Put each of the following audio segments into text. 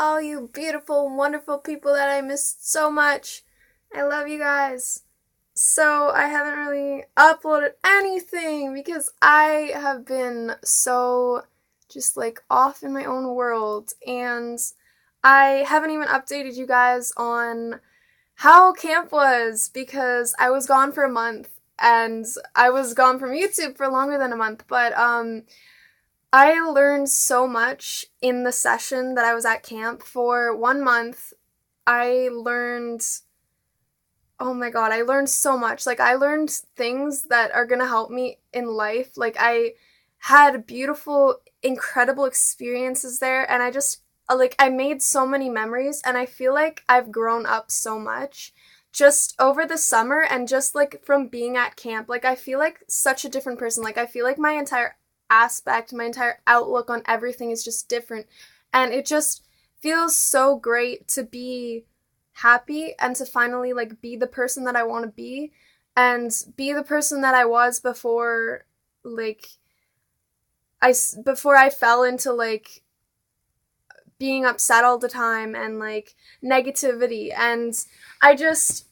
all you beautiful, wonderful people that I missed so much. I love you guys. So, I haven't really uploaded anything because I have been so just like off in my own world, and I haven't even updated you guys on how camp was because I was gone for a month and I was gone from YouTube for longer than a month, but I learned so much in the session that I was at camp for 1 month. I learned, oh my God, I learned so much. Like, I learned things that are gonna help me in life. Like, I had beautiful, incredible experiences there, and I made so many memories, and I feel like I've grown up so much just over the summer and just like from being at camp. Like, I feel like such a different person. Like, I feel like my entire outlook on everything is just different. And it just feels so great to be happy and to finally like be the person that I want to be and be the person that I was before like before I fell into like being upset all the time and like negativity. And I just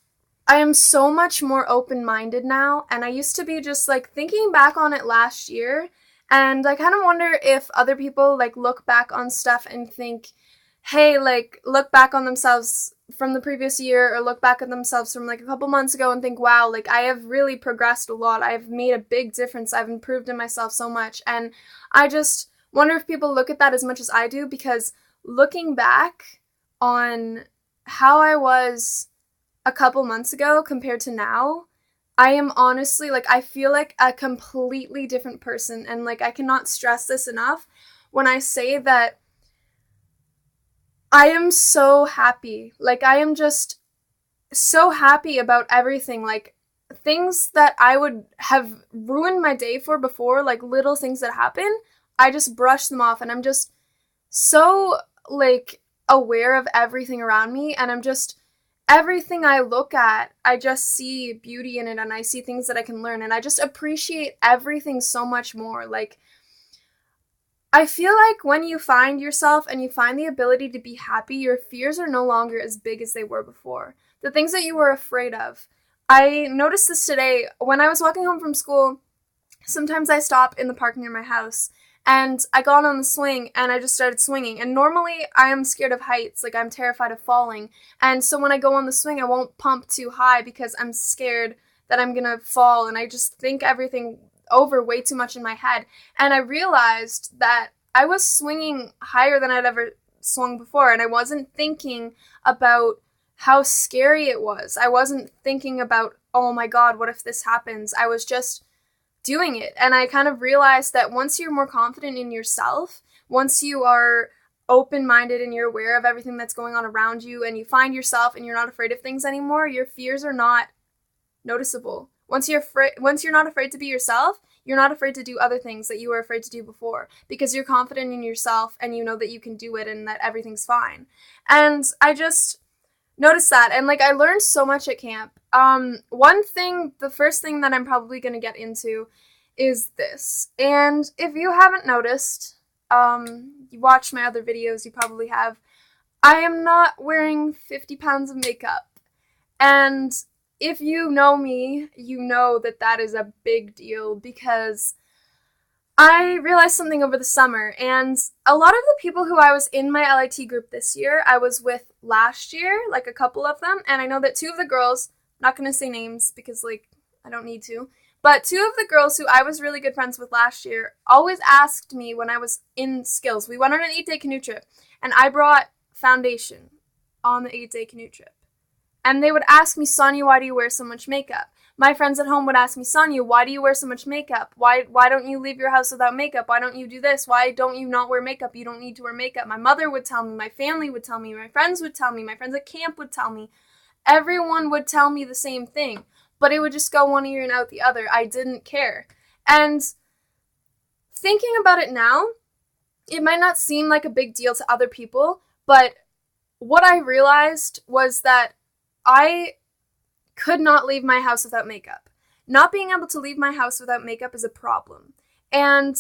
I am so much more open-minded now, and I used to be just like thinking back on it last year, and I kind of wonder if other people like look back on stuff and think, hey, like look back on themselves from the previous year or look back at themselves from like a couple months ago and think, wow, like I have really progressed a lot. I've made a big difference. I've improved in myself so much. And I just wonder if people look at that as much as I do, because looking back on how I was a couple months ago compared to now, I am honestly like, I feel like a completely different person. And like, I cannot stress this enough when I say that I am so happy. Like, I am just so happy about everything. Like, things that I would have ruined my day for before, like little things that happen, I just brush them off, and I'm just so like aware of everything around me, and I'm just everything I look at, I just see beauty in it, and I see things that I can learn, and I just appreciate everything so much more. Like, I feel like when you find yourself and you find the ability to be happy, your fears are no longer as big as they were before. The things that you were afraid of. I noticed this today when I was walking home from school. Sometimes I stop in the park near my house, and I got on the swing and I just started swinging. And normally I am scared of heights, like I'm terrified of falling. And so when I go on the swing, I won't pump too high because I'm scared that I'm gonna fall, and I just think everything over way too much in my head. And I realized that I was swinging higher than I'd ever swung before, and I wasn't thinking about how scary it was. I wasn't thinking about, oh my God, what if this happens? I was just doing it. And I kind of realized that once you're more confident in yourself, once you are open minded and you're aware of everything that's going on around you, and you find yourself and you're not afraid of things anymore, your fears are not noticeable. Once you're not afraid to be yourself, you're not afraid to do other things that you were afraid to do before, because you're confident in yourself and you know that you can do it and that everything's fine. And I just noticed that, and like I learned so much at camp. The first thing that I'm probably going to get into is this. And if you haven't noticed, you watched my other videos, you probably have. I am not wearing 50 pounds of makeup. And if you know me, you know that that is a big deal, because I realized something over the summer, and a lot of the people who I was in my LIT group this year, I was with last year, like a couple of them, and I know that two of the girls, not gonna say names because, like, I don't need to, but two of the girls who I was really good friends with last year always asked me when I was in skills. We went on an 8-day canoe trip, and I brought foundation on the 8-day canoe trip. And they would ask me, Sonia, why do you wear so much makeup? My friends at home would ask me, Sonia, why do you wear so much makeup? Why don't you leave your house without makeup? Why don't you do this? Why don't you not wear makeup? You don't need to wear makeup. My mother would tell me, my family would tell me, my friends would tell me, my friends at camp would tell me. Everyone would tell me the same thing, but it would just go one ear and out the other. I didn't care. And thinking about it now, it might not seem like a big deal to other people, but what I realized was that I could not leave my house without makeup. Not being able to leave my house without makeup is a problem. And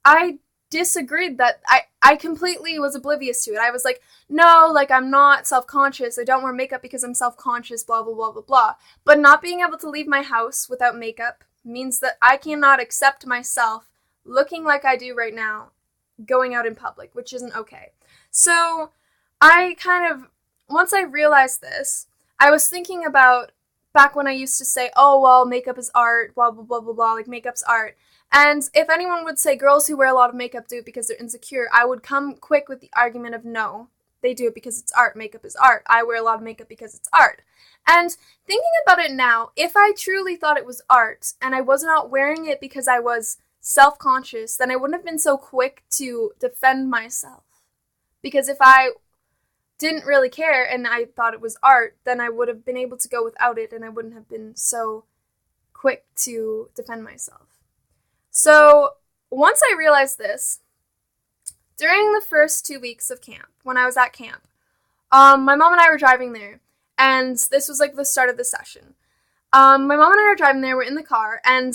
I disagreed that I completely was oblivious to it. I was like, no, like, I'm not self-conscious. I don't wear makeup because I'm self-conscious, blah, blah, blah, blah, blah. But not being able to leave my house without makeup means that I cannot accept myself looking like I do right now going out in public, which isn't okay. So once I realized this, I was thinking about back when I used to say, oh, well, makeup is art, blah, blah, blah, blah, blah, like, makeup's art. And if anyone would say girls who wear a lot of makeup do it because they're insecure, I would come quick with the argument of no, they do it because it's art. Makeup is art. I wear a lot of makeup because it's art. And thinking about it now, if I truly thought it was art and I was not wearing it because I was self-conscious, then I wouldn't have been so quick to defend myself. Because if I didn't really care and I thought it was art, then I would have been able to go without it and I wouldn't have been so quick to defend myself. So once I realized this, during the first 2 weeks of camp, when I was at camp, my mom and I were driving there, and this was like the start of the session. My mom and I were driving there, we're in the car, and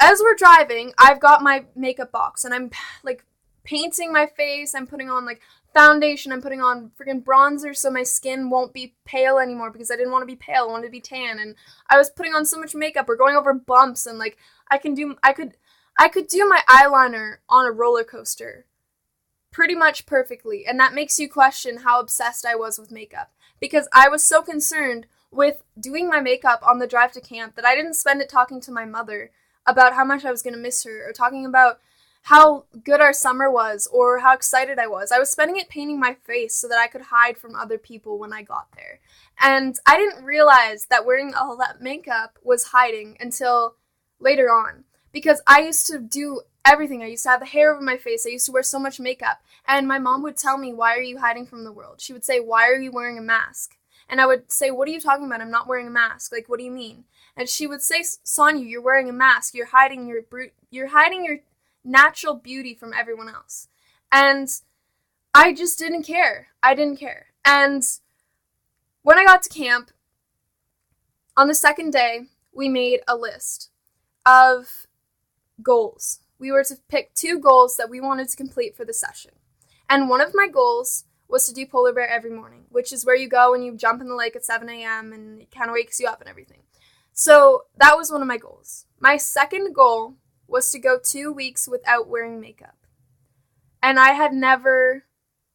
as we're driving, I've got my makeup box, and I'm like painting my face, I'm putting on like foundation, I'm putting on freaking bronzer so my skin won't be pale anymore because I didn't want to be pale, I wanted to be tan, and I was putting on so much makeup, we're going over bumps, and like I could do my eyeliner on a roller coaster pretty much perfectly, and that makes you question how obsessed I was with makeup, because I was so concerned with doing my makeup on the drive to camp that I didn't spend it talking to my mother about how much I was going to miss her, or talking about how good our summer was, or how excited I was. I was spending it painting my face so that I could hide from other people when I got there. And I didn't realize that wearing all that makeup was hiding until later on, because I used to do everything. I used to have the hair over my face. I used to wear so much makeup. And my mom would tell me, why are you hiding from the world? She would say, why are you wearing a mask? And I would say, what are you talking about? I'm not wearing a mask. Like, what do you mean? And she would say, Sonia, you're wearing a mask. You're hiding your natural beauty from everyone else. And I just didn't care. I didn't care. And when I got to camp, on the second day, we made a list of goals. We were to pick 2 goals that we wanted to complete for the session. And one of my goals was to do polar bear every morning, which is where you go and you jump in the lake at 7 a.m. and it kind of wakes you up and everything. So that was one of my goals. My second goal was to go 2 weeks without wearing makeup. And I had never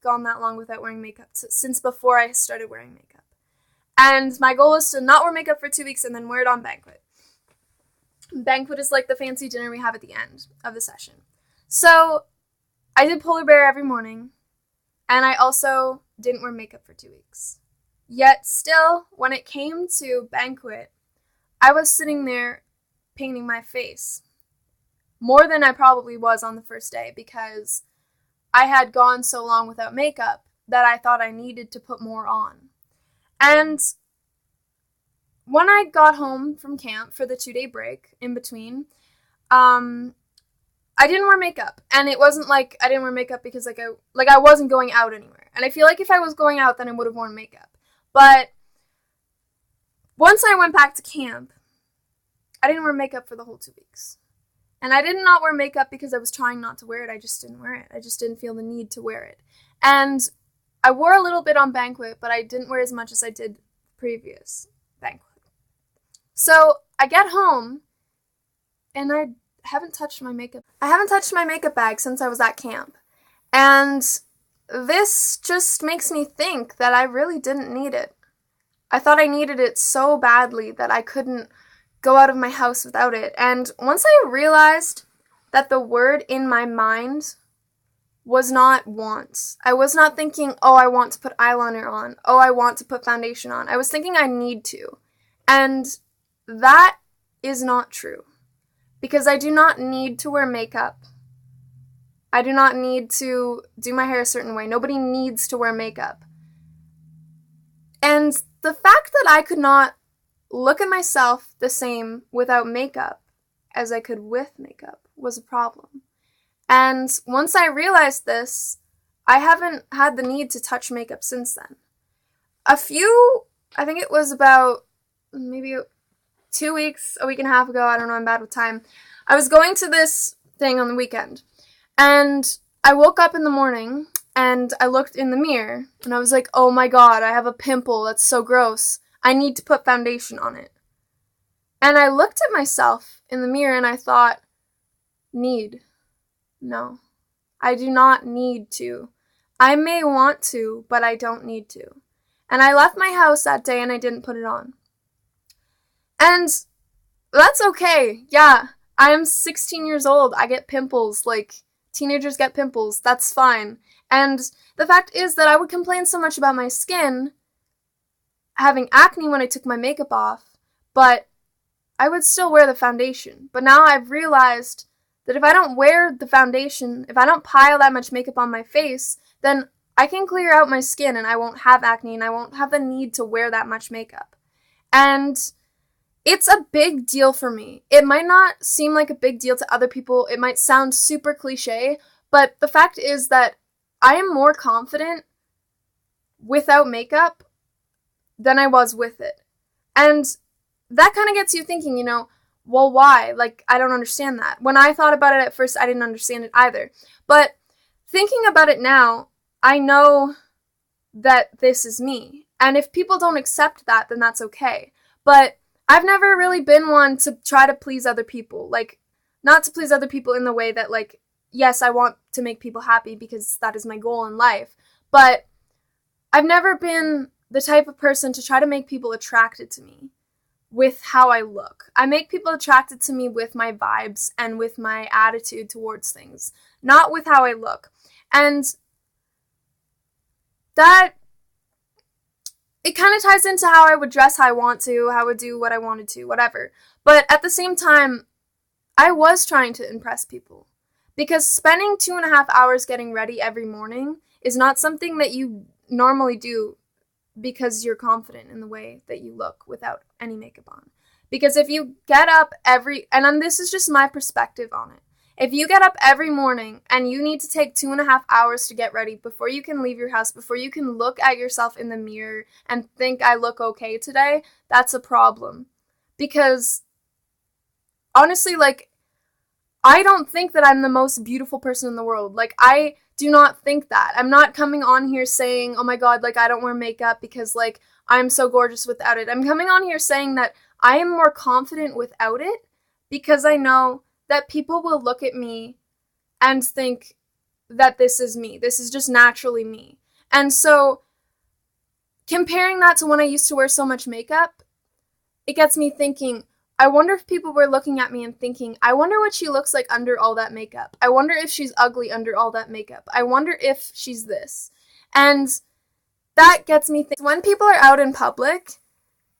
gone that long without wearing makeup since before I started wearing makeup. And my goal was to not wear makeup for 2 weeks and then wear it on banquet. Banquet is like the fancy dinner we have at the end of the session. So I did polar bear every morning, and I also didn't wear makeup for 2 weeks. Yet still, when it came to banquet, I was sitting there painting my face more than I probably was on the first day, because I had gone so long without makeup that I thought I needed to put more on. And when I got home from camp for the 2-day break in between, I didn't wear makeup. And it wasn't like I didn't wear makeup because I wasn't going out anywhere. And I feel like if I was going out, then I would have worn makeup. But once I went back to camp, I didn't wear makeup for the whole 2 weeks. And I did not wear makeup because I was trying not to wear it. I just didn't wear it. I just didn't feel the need to wear it. And I wore a little bit on banquet, but I didn't wear as much as I did previous banquet. So I get home, and I haven't touched my makeup. I haven't touched my makeup bag since I was at camp. And this just makes me think that I really didn't need it. I thought I needed it so badly that I couldn't go out of my house without it. And once I realized that the word in my mind was not want. I was not thinking, oh, I want to put eyeliner on. Oh, I want to put foundation on. I was thinking I need to. And that is not true. Because I do not need to wear makeup. I do not need to do my hair a certain way. Nobody needs to wear makeup. And the fact that I could not look at myself the same without makeup as I could with makeup was a problem. And once I realized this, I haven't had the need to touch makeup since then. I think it was about maybe 2 weeks, a week and a half ago, I don't know, I'm bad with time. I was going to this thing on the weekend. And I woke up in the morning and I looked in the mirror and I was like, oh my god, I have a pimple. That's so gross. I need to put foundation on it. And I looked at myself in the mirror and I thought, need. No. I do not need to. I may want to, but I don't need to. And I left my house that day and I didn't put it on. And that's okay. Yeah, I'm 16 years old. I get pimples. Like, teenagers get pimples. That's fine. And the fact is that I would complain so much about my skin having acne when I took my makeup off, but I would still wear the foundation. But now I've realized that if I don't wear the foundation, if I don't pile that much makeup on my face, then I can clear out my skin and I won't have acne and I won't have the need to wear that much makeup. And it's a big deal for me. It might not seem like a big deal to other people. It might sound super cliche, but the fact is that I am more confident without makeup than I was with it. And that kind of gets you thinking, you know, well, why? Like, I don't understand that. When I thought about it at first, I didn't understand it either. But thinking about it now, I know that this is me. And if people don't accept that, then that's okay. But I've never really been one to try to please other people. Like, not to please other people in the way that, like, yes, I want to make people happy because that is my goal in life. But I've never been the type of person to try to make people attracted to me with how I look. I make people attracted to me with my vibes and with my attitude towards things, not with how I look. And that, it kind of ties into how I would dress how I want to, how I would do what I wanted to, whatever. But at the same time, I was trying to impress people. Because spending 2.5 hours getting ready every morning is not something that you normally do because you're confident in the way that you look without any makeup on. Because if you get up and this is just my perspective on it. If you get up every morning and you need to take 2.5 hours to get ready before you can leave your house, before you can look at yourself in the mirror and think I look okay today, that's a problem. Because honestly, like, I don't think that I'm the most beautiful person in the world. Like, I do not think that. I'm not coming on here saying, oh my god, like, I don't wear makeup because, like, I'm so gorgeous without it. I'm coming on here saying that I am more confident without it because I know that people will look at me and think that this is me. This is just naturally me. And so, comparing that to when I used to wear so much makeup, it gets me thinking, I wonder if people were looking at me and thinking, I wonder what she looks like under all that makeup. I wonder if she's ugly under all that makeup. I wonder if she's this. And that gets me thinking, when people are out in public,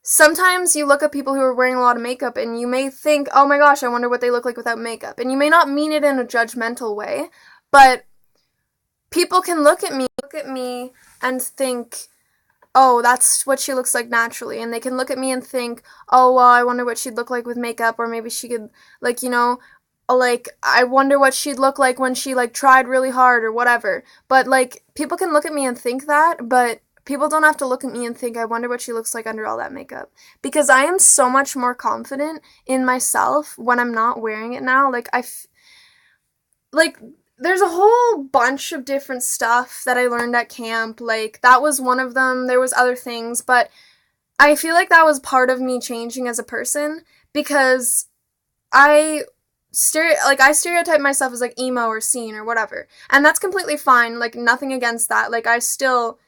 sometimes you look at people who are wearing a lot of makeup and you may think, oh my gosh, I wonder what they look like without makeup. And you may not mean it in a judgmental way, but people can look at me and think, oh, that's what she looks like naturally. And they can look at me and think, oh, well, I wonder what she'd look like with makeup. Or maybe she could, like, you know, like, I wonder what she'd look like when she, like, tried really hard or whatever. But, like, people can look at me and think that, but people don't have to look at me and think, I wonder what she looks like under all that makeup. Because I am so much more confident in myself when I'm not wearing it now. Like, there's a whole bunch of different stuff that I learned at camp. Like, that was one of them. There was other things, but I feel like that was part of me changing as a person because I stereotype myself as, like, emo or scene or whatever. And that's completely fine. Like, nothing against that. Like, I still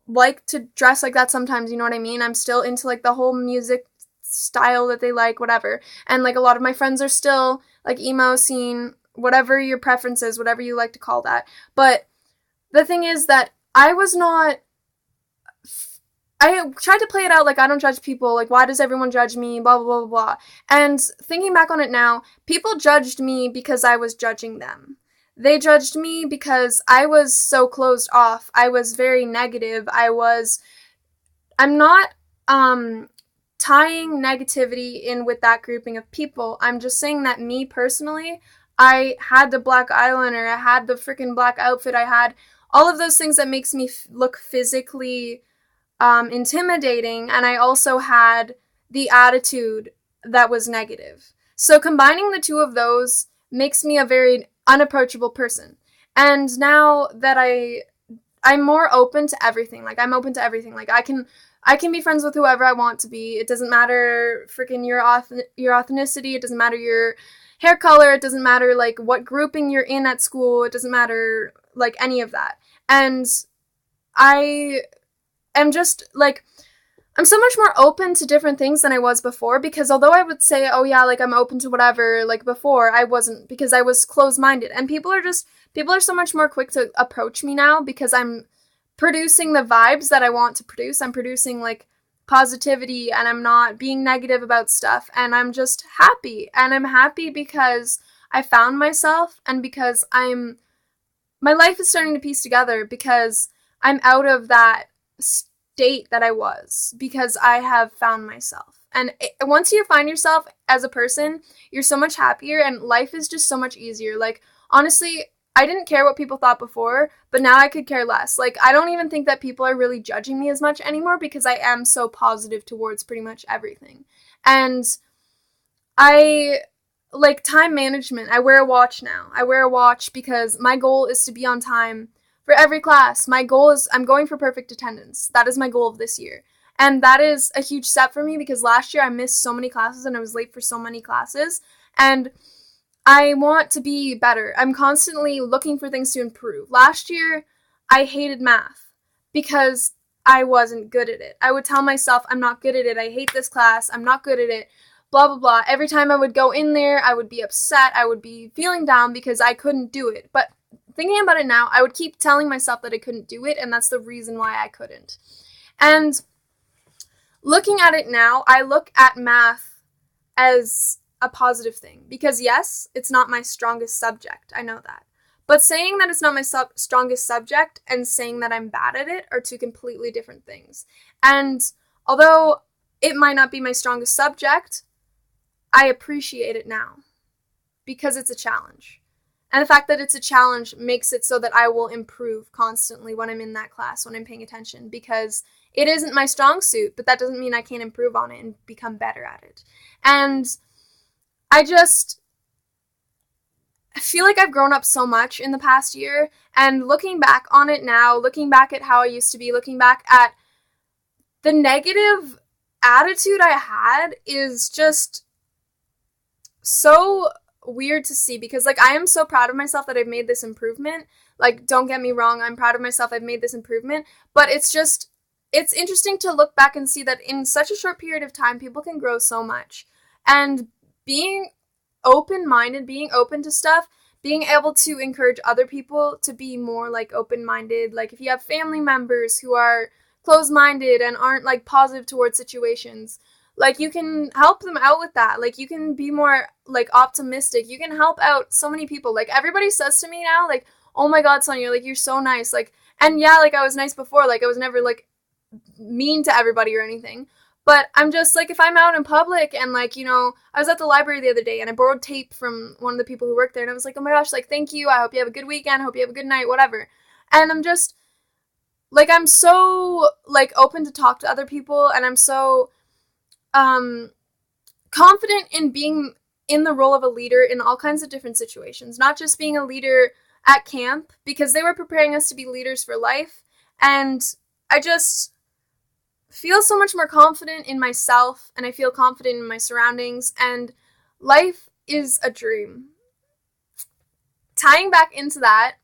like to dress like that sometimes, you know what I mean? I'm still into, like, the whole music style that they like, whatever. And, like, a lot of my friends are still, like, emo scene, whatever your preference is, whatever you like to call that. But the thing is that I tried to play it out like I don't judge people, like, why does everyone judge me, blah, blah, blah, blah. And thinking back on it now, people judged me because I was judging them. They judged me because I was so closed off. I was very negative. I'm not tying negativity in with that grouping of people. I'm just saying that me personally, I had the black eyeliner, I had the freaking black outfit, I had all of those things that makes me look physically intimidating, and I also had the attitude that was negative. So combining the two of those makes me a very unapproachable person. And now that I'm more open to everything. Like, I'm open to everything. Like, I can be friends with whoever I want to be. It doesn't matter freaking your ethnicity. It doesn't matter your hair color. It doesn't matter like what grouping you're in at school. It doesn't matter like any of that. And I am just like, I'm so much more open to different things than I was before, because although I would say, oh yeah, like I'm open to whatever, like before I wasn't, because I was closed-minded. And people are so much more quick to approach me now because I'm producing the vibes that I want to produce. I'm producing like positivity, and I'm not being negative about stuff, and I'm just happy. And I'm happy because I found myself, and because my life is starting to piece together, because I'm out of that state that I was, because I have found myself. And once you find yourself as a person, you're so much happier, and life is just so much easier. Like, honestly, I didn't care what people thought before, but now I could care less. Like, I don't even think that people are really judging me as much anymore, because I am so positive towards pretty much everything. And I like time management. I wear a watch now. I wear a watch because my goal is to be on time for every class. My goal is I'm going for perfect attendance. That is my goal of this year. And that is a huge step for me, because last year I missed so many classes and I was late for so many classes. And I want to be better. I'm constantly looking for things to improve. Last year, I hated math because I wasn't good at it. I would tell myself, I'm not good at it. I hate this class. I'm not good at it. Blah, blah, blah. Every time I would go in there, I would be upset. I would be feeling down because I couldn't do it. But thinking about it now, I would keep telling myself that I couldn't do it, and that's the reason why I couldn't. And looking at it now, I look at math as a positive thing, because yes, it's not my strongest subject. I know that. But saying that it's not my strongest subject and saying that I'm bad at it are two completely different things. And although it might not be my strongest subject, I appreciate it now because it's a challenge. And the fact that it's a challenge makes it so that I will improve constantly when I'm in that class, when I'm paying attention, because it isn't my strong suit, but that doesn't mean I can't improve on it and become better at it. And I feel like I've grown up so much in the past year, and looking back on it now, looking back at how I used to be, looking back at the negative attitude I had is just so weird to see, because like I am so proud of myself that I've made this improvement. Like, don't get me wrong, I'm proud of myself, I've made this improvement, but it's interesting to look back and see that in such a short period of time people can grow so much. And being open-minded, being open to stuff, being able to encourage other people to be more like open-minded. Like, if you have family members who are closed-minded and aren't like positive towards situations, like, you can help them out with that. Like, you can be more like optimistic. You can help out so many people. Like, everybody says to me now, like, oh my god, Sonia, like, you're so nice. Like, and yeah, like, I was nice before. Like, I was never like mean to everybody or anything. But I'm just like, if I'm out in public and like, you know, I was at the library the other day and I borrowed tape from one of the people who worked there, and I was like, oh my gosh, like, thank you. I hope you have a good weekend. I hope you have a good night, whatever. And I'm just like, I'm so like open to talk to other people, and I'm so confident in being in the role of a leader in all kinds of different situations, not just being a leader at camp, because they were preparing us to be leaders for life. And I just feel so much more confident in myself, and I feel confident in my surroundings, and life is a dream. Tying back into that,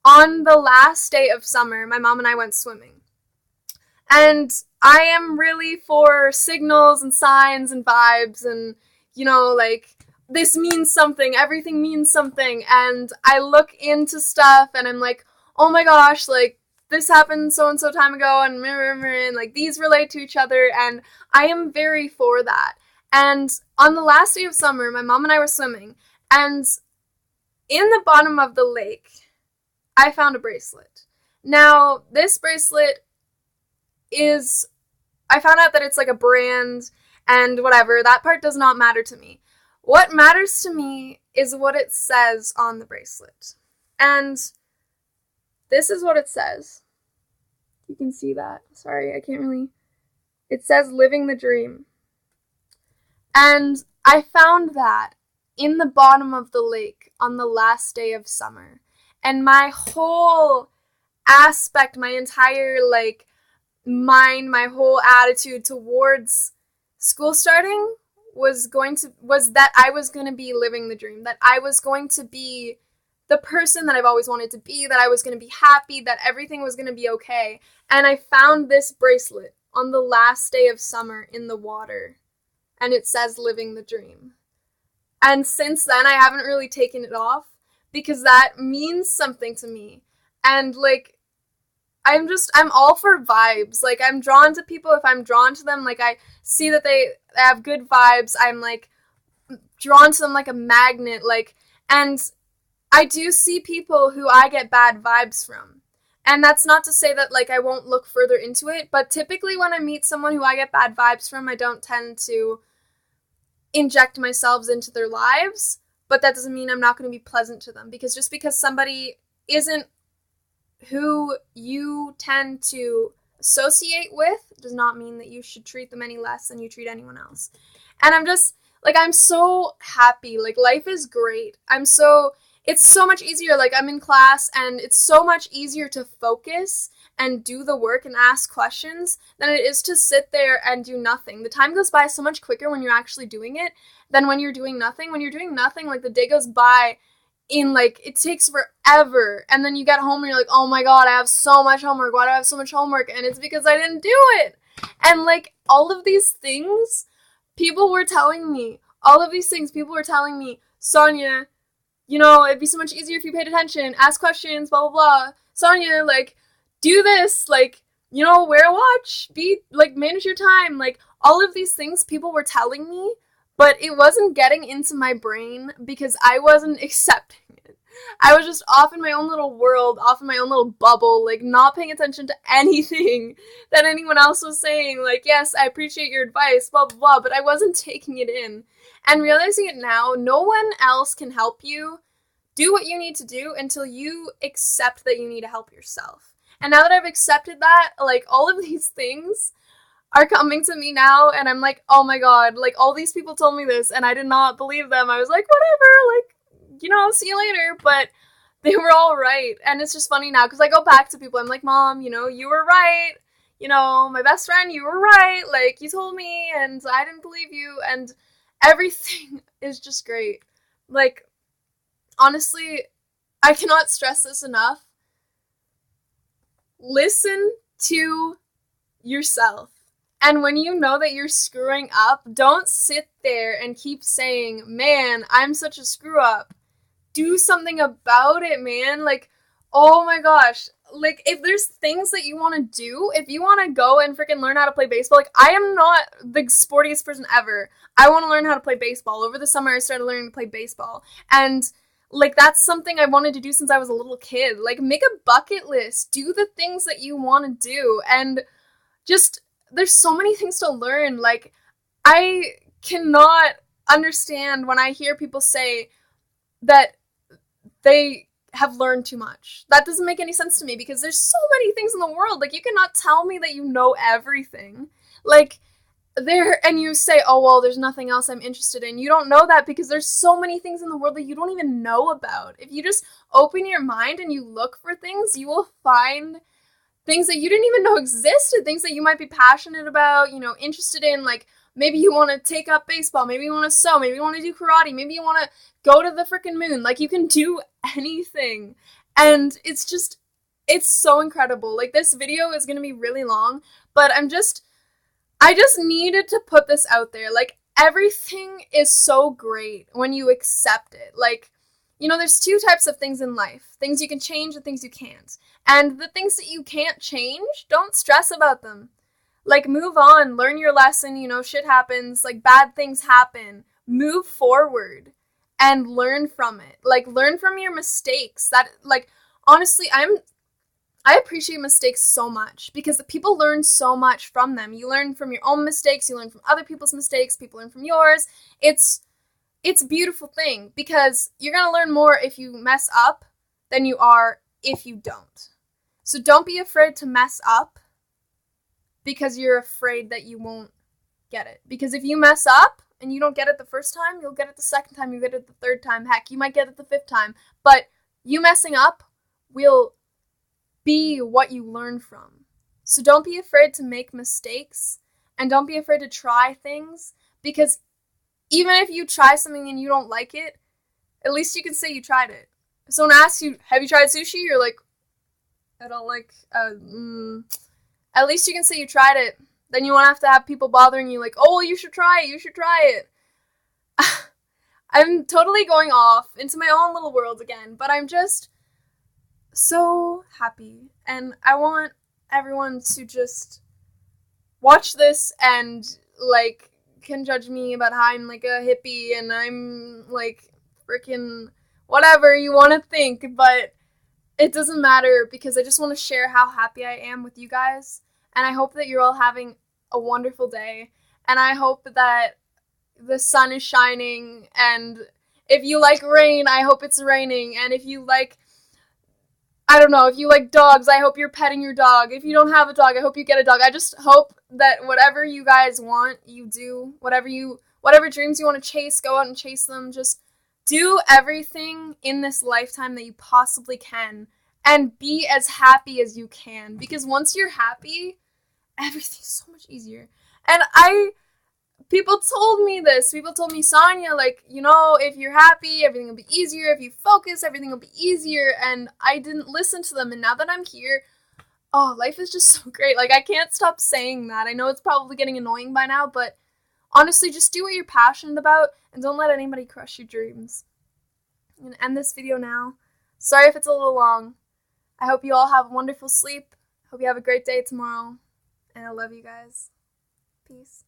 on the last day of summer, my mom and I went swimming. And I am really for signals and signs and vibes, and, you know, like, this means something, everything means something, and I look into stuff, and I'm like, oh my gosh, like, this happened so-and-so time ago, and like, these relate to each other, and I am very for that. And on the last day of summer, my mom and I were swimming, and in the bottom of the lake, I found a bracelet. Now, this bracelet I found out that it's like a brand, and whatever, that part does not matter to me. What matters to me is what it says on the bracelet. And this is what it says. You can see that. Sorry, I can't really. It says living the dream. And I found that in the bottom of the lake on the last day of summer. And my whole aspect, my entire like mind, my whole attitude towards school starting was that I was going to be living the dream, that I was going to be the person that I've always wanted to be, that I was going to be happy, that everything was going to be okay. And I found this bracelet on the last day of summer in the water, and it says living the dream. And since then I haven't really taken it off because that means something to me. And like I'm all for vibes. Like, I'm drawn to people if I'm drawn to them. Like, I see that they have good vibes. I'm, like, drawn to them like a magnet. Like, and I do see people who I get bad vibes from. And that's not to say that, like, I won't look further into it. But typically when I meet someone who I get bad vibes from, I don't tend to inject myself into their lives. But that doesn't mean I'm not going to be pleasant to them. Because just because somebody isn't who you tend to associate with does not mean that you should treat them any less than you treat anyone else. And I'm just, like, I'm so happy. Like, life is great. It's so much easier. Like, I'm in class, and it's so much easier to focus and do the work and ask questions than it is to sit there and do nothing. The time goes by so much quicker when you're actually doing it than when you're doing nothing. When you're doing nothing, like, the day goes by in, like, it takes forever, and then you get home and you're like, oh my god, I have so much homework, why do I have so much homework? And it's because I didn't do it. And, like, all of these things people were telling me, Sonia, you know, it'd be so much easier if you paid attention, ask questions, blah blah blah. Sonia, like, do this, like, you know, wear a watch, manage your time. Like, all of these things people were telling me, but it wasn't getting into my brain because I wasn't accepting it. I was just off in my own little world, off in my own little bubble, like, not paying attention to anything that anyone else was saying. Like, yes, I appreciate your advice, blah, blah, blah, but I wasn't taking it in. And realizing it now, no one else can help you do what you need to do until you accept that you need to help yourself. And now that I've accepted that, like, all of these things are coming to me now, and I'm like, oh my god, like, all these people told me this, and I did not believe them. I was like, whatever, like, you know, see you later, but they were all right. And it's just funny now, because I go back to people, I'm like, Mom, you know, you were right, you know, my best friend, you were right, like, you told me, and I didn't believe you, and everything is just great. Like, honestly, I cannot stress this enough. Listen to yourself. And when you know that you're screwing up, don't sit there and keep saying, man, I'm such a screw up. Do something about it, man. Like, oh my gosh. Like, if there's things that you want to do, if you want to go and freaking learn how to play baseball, like, I am not the sportiest person ever. I want to learn how to play baseball. Over the summer, I started learning to play baseball. And, like, that's something I wanted to do since I was a little kid. Like, make a bucket list. Do the things that you want to do. And just, there's so many things to learn. Like, I cannot understand when I hear people say that they have learned too much. That doesn't make any sense to me because there's so many things in the world. Like, you cannot tell me that you know everything. Like, and you say, oh, well, there's nothing else I'm interested in. You don't know that because there's so many things in the world that you don't even know about. If you just open your mind and you look for things, you will find things that you didn't even know existed, things that you might be passionate about, you know, interested in. Like, maybe you want to take up baseball, maybe you want to sew, maybe you want to do karate, maybe you want to go to the freaking moon. Like, you can do anything. And it's so incredible. Like, this video is going to be really long, but I just needed to put this out there. Like, everything is so great when you accept it. Like, you know, there's two types of things in life. Things you can change and things you can't. And the things that you can't change, don't stress about them. Like, move on, learn your lesson, you know, shit happens, like, bad things happen. Move forward and learn from it. Like, learn from your mistakes. That, like, honestly, I appreciate mistakes so much because people learn so much from them. You learn from your own mistakes, you learn from other people's mistakes, people learn from yours. It's a beautiful thing because you're going to learn more if you mess up than you are if you don't. So don't be afraid to mess up because you're afraid that you won't get it. Because if you mess up, and you don't get it the first time, you'll get it the second time, you'll get it the third time, heck, you might get it the fifth time. But you messing up will be what you learn from. So don't be afraid to make mistakes, and don't be afraid to try things, because even if you try something and you don't like it, at least you can say you tried it. If someone asks you, have you tried sushi? You're like, I don't like, at least you can say you tried it. Then you won't have to have people bothering you like, oh, you should try it, you should try it. I'm totally going off into my own little world again, but I'm just so happy. And I want everyone to just watch this and, like, can judge me about how I'm, like, a hippie and I'm, like, freaking whatever you want to think, but it doesn't matter, because I just want to share how happy I am with you guys, and I hope that you're all having a wonderful day, and I hope that the sun is shining, and if you like rain, I hope it's raining, and if you like, I don't know, if you like dogs, I hope you're petting your dog. If you don't have a dog, I hope you get a dog. I just hope that whatever you guys want, you do. Whatever dreams you want to chase, go out and chase them. Just do everything in this lifetime that you possibly can, and be as happy as you can. Because once you're happy, everything's so much easier. And people told me this. People told me, Sonia, like, you know, if you're happy, everything will be easier. If you focus, everything will be easier. And I didn't listen to them. And now that I'm here, oh, life is just so great. Like, I can't stop saying that. I know it's probably getting annoying by now, but honestly, just do what you're passionate about and don't let anybody crush your dreams. I'm going to end this video now. Sorry if it's a little long. I hope you all have wonderful sleep. Hope you have a great day tomorrow. And I love you guys. Peace.